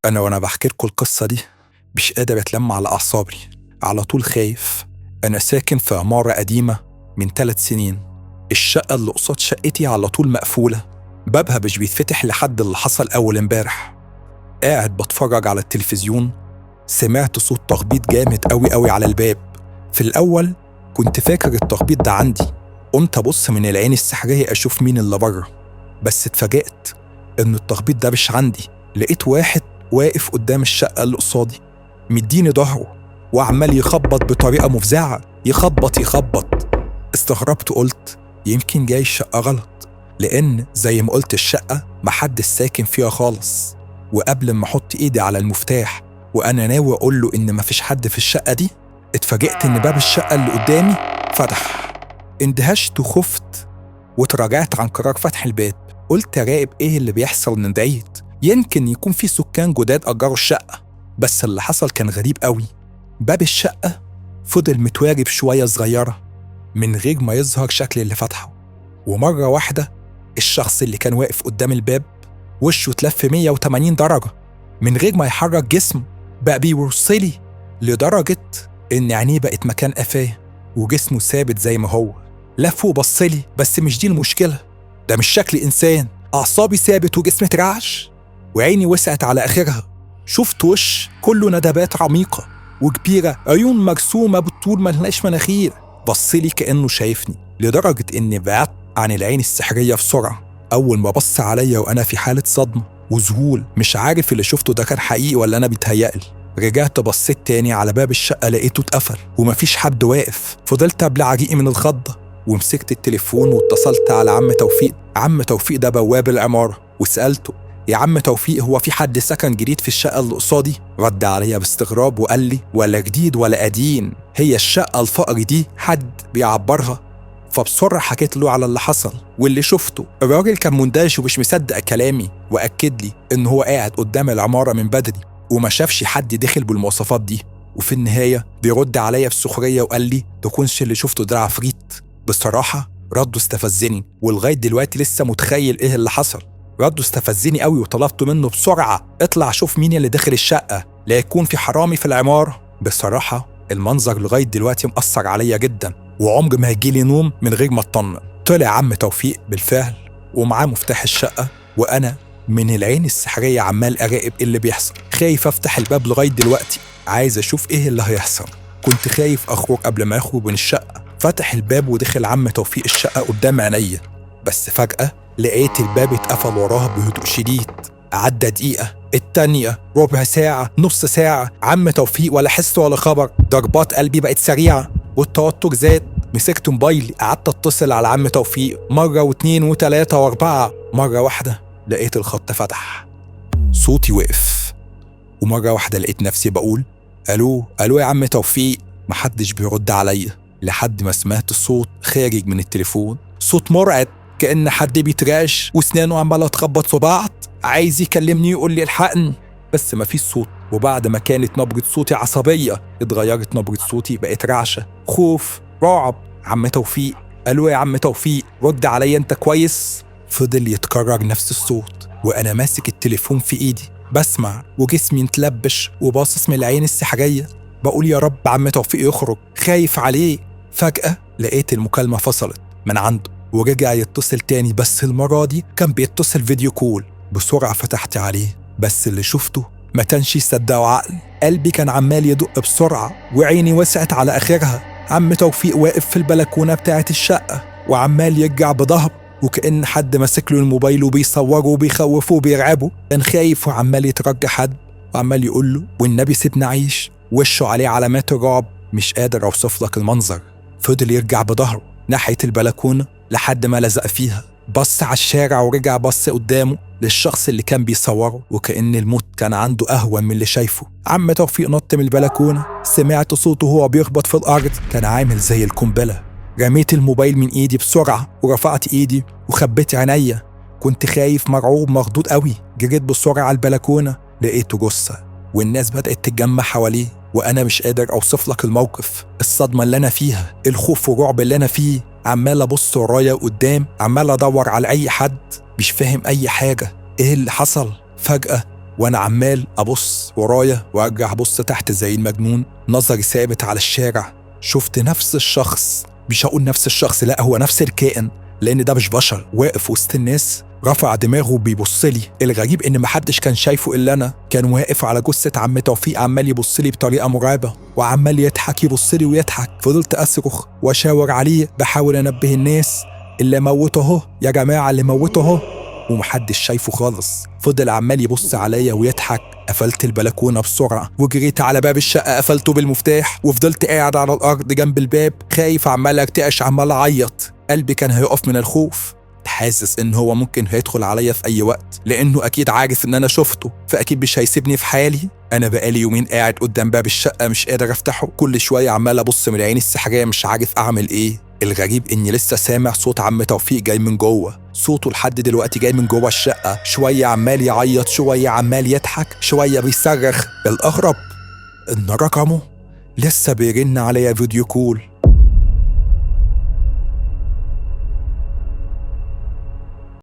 أنا وأنا بحكي لكم القصة دي مش قادر أتلم على أعصابي، على طول خايف. أنا ساكن في عمارة قديمة من 3 سنين. الشقة اللي قصاد شقتي على طول مقفولة، بابها مش بيتفتح لحد اللي حصل أول امبارح. قاعد بتفرج على التلفزيون، سمعت صوت تخبيط جامد قوي على الباب. في الأول كنت فاكر التخبيط ده عندي، قمت أبص من العين السحرية أشوف مين اللي بره، بس اتفاجأت إن التخبيط ده مش عندي. لقيت واحد واقف قدام الشقة اللي قصادي، مديني ظهره وعمال يخبط بطريقة مفزعة، يخبط. استغربت، قلت يمكن جاي الشقة غلط، لأن زي ما قلت الشقة محدش ساكن فيها خالص. وقبل ما أحط إيدي على المفتاح وأنا ناوي أقول له إن مفيش حد في الشقة دي، اتفاجئت إن باب الشقة اللي قدامي فتح. اندهشت وخفت وتراجعت عن قرار فتح الباب. قلت أراقب إيه اللي بيحصل من بعيد، يمكن يكون في سكان جداد أجروا الشقة. بس اللي حصل كان غريب قوي. باب الشقة فضل متوارب شوية صغيرة من غير ما يظهر شكل اللي فتحه، ومرة واحدة الشخص اللي كان واقف قدام الباب وشه اتلف 180 درجة من غير ما يحرك جسمه. بقى بيوصلي لدرجة إن عينيه بقت مكان قفاه وجسمه ثابت زي ما هو. لف وبصلي، بس مش دي المشكلة، ده مش شكل إنسان. أعصابي ثابت وجسمي اترعش وعيني وسعت على آخرها. شفت وش كله ندبات عميقة وكبيرة، عيون مرسومة بالطول ملهاش مناخير. بصلي كأنه شايفني، لدرجة إني بعدت عن العين السحرية بسرعة. أول ما بص عليا وأنا في حالة صدمة وذهول، مش عارف اللي شفته ده كان حقيقي ولا أنا بيتهيألي. رجعت بصيت تاني على باب الشقة، لقيته اتقفل ومفيش حد واقف. فضلت أبلع ريقي من الخضة ومسكت التليفون واتصلت على عم توفيق. عم توفيق ده بواب العمارة، وسألته يا عم توفيق هو في حد سكن جديد في الشقة اللي قصادي؟ رد عليا باستغراب وقال لي ولا جديد ولا قديم، هي الشقة الفقر دي حد بيعبرها؟ فبسرعة حكيت له على اللي حصل واللي شفته. الراجل كان مندهش ومش مصدق كلامي، وأكد لي إن هو قاعد قدام العمارة من بدري وما شافش حد دخل بالمواصفات دي. وفي النهاية بيرد عليا بسخرية وقال لي تكونش اللي شفته ده عفريت. بصراحة رده استفزني، ولغاية دلوقتي لسه متخيل إيه اللي حصل. رده استفزني قوي وطلبت منه بسرعة اطلع شوف مين اللي داخل الشقة، لا يكون في حرامي في العمارة. بصراحة المنظر لغاية دلوقتي مأثر عليا جدا، وعمر ما هيجيلي نوم من غير ما اطمن. طلع عم توفيق بالفعل ومعاه مفتاح الشقة، وأنا من العين السحرية عمال أراقب إيه اللي بيحصل. خايف أفتح الباب لغاية دلوقتي، عايز أشوف إيه اللي هيحصل. كنت خايف أخرج قبل ما يخرج من الشقة. فتح الباب ودخل عم توفيق الشقة قدام عينيا، بس فجأة لقيت الباب اتقفل وراها بهدوء شديد. عدى دقيقة، التانية، ربع ساعة، نص ساعة، عم توفيق ولا حس ولا خبر. ضربات قلبي بقت سريعة والتوتر زاد. مسكت موبايلي قعدت اتصل على عم توفيق مرة واتنين وتلاتة واربعة. مرة واحدة لقيت الخط فتح، صوتي وقف، ومرة واحدة لقيت نفسي بقول ألو ألو يا عم توفيق. محدش بيرد عليا لحد ما سمعت صوت خارج من التليفون، صوت مرعب كأن حد بيتراش وسنانه عمالة تخبط في بعض، عايز يكلمني يقول لي الحقني، بس مفيش صوت. وبعد ما كانت نبرة صوتي عصبية اتغيرت نبرة صوتي بقت رعشة، خوف، رعب. عم توفيق، ألو يا عم توفيق، رد عليا أنت كويس؟ فضل يتكرر نفس الصوت وأنا ماسك التليفون في إيدي بسمع، وجسمي متلبش وباصص من العين السحرية. بقول يا رب عم توفيق يخرج، خايف عليه. فجأة لقيت المكالمة فصلت من عنده ورجع يتصل تاني، بس المرة دي كان بيتصل فيديو كول. بسرعة فتحت عليه، بس اللي شفته ما كانش يصدقه عقل. قلبي كان عمال يدق بسرعة وعيني وسعت على آخرها. عم توفيق واقف في البلكونة بتاعة الشقة وعمال يرجع بظهر، وكأن حد ماسك له الموبايل وبيصوره وبيخوفه وبيرعبه. كان خايف وعمال يترجى حد وعمال يقول له والنبي سيبنا عيش. وشه عليه علامات الرعب، مش قادر أوصف لك المنظر. فضل يرجع بظهره ناحية البلكونة لحد ما لزق فيها، بص على الشارع ورجع بص قدامه للشخص اللي كان بيصوره، وكأن الموت كان عنده أهون من اللي شايفه. عم توفيق نط من البلكونة، سمعت صوته وهو بيخبط في الأرض، كان عامل زي القنبلة. رميت الموبايل من إيدي بسرعة ورفعت إيدي وخبيت عينيا. كنت خايف مرعوب مخضوض قوي. جريت بسرعة على البلكونة، لقيته جثة والناس بدأت تتجمع حواليه، وأنا مش قادر أوصف لك الموقف، الصدمة اللي أنا فيها، الخوف والرعب اللي أنا فيه. عمال أبص ورايا وقدام، عمال أدور على أي حد، مش فاهم أي حاجة. إيه اللي حصل؟ فجأة وأنا عمال أبص ورايا وأرجع أبص تحت زي المجنون، نظري ثابت على الشارع. شفت نفس الشخص، مش هقول نفس الشخص، لأ هو نفس الكائن لأن ده مش بشر، واقف وسط الناس رفع دماغه وبيبصلي. الغريب إن محدش كان شايفه إلا أنا. كان واقف على جثة عم توفيق عمال يبصلي بطريقة مرعبة وعمال يضحك، يبصلي ويضحك. فضلت أصرخ وأشاور عليه بحاول أنبه الناس، اللي موته اهو يا جماعة، اللي موته اهو، ومحدش شايفه خالص. فضل عمال يبص عليا ويضحك. قفلت البلكونة بسرعة وجريت على باب الشقة، قفلته بالمفتاح وفضلت قاعد على الأرض جنب الباب خايف، عمال ارتعش، عمال أعيط. قلبي كان هيقف من الخوف، حاسس إن هو ممكن هيدخل عليا في أي وقت لأنه أكيد عارف إن أنا شفته، فأكيد مش هيسيبني في حالي. أنا بقالي يومين قاعد قدام باب الشقة مش قادر أفتحه، كل شوية عمال أبص من العين السحرية مش عارف أعمل إيه. الغريب إني لسه سامع صوت عم توفيق جاي من جوه، صوته لحد دلوقتي جاي من جوه الشقة، شوية عمال يعيط، شوية عمال يضحك، شوية بيصرخ. الأغرب إن رقمه لسه بيرن عليا فيديو كول.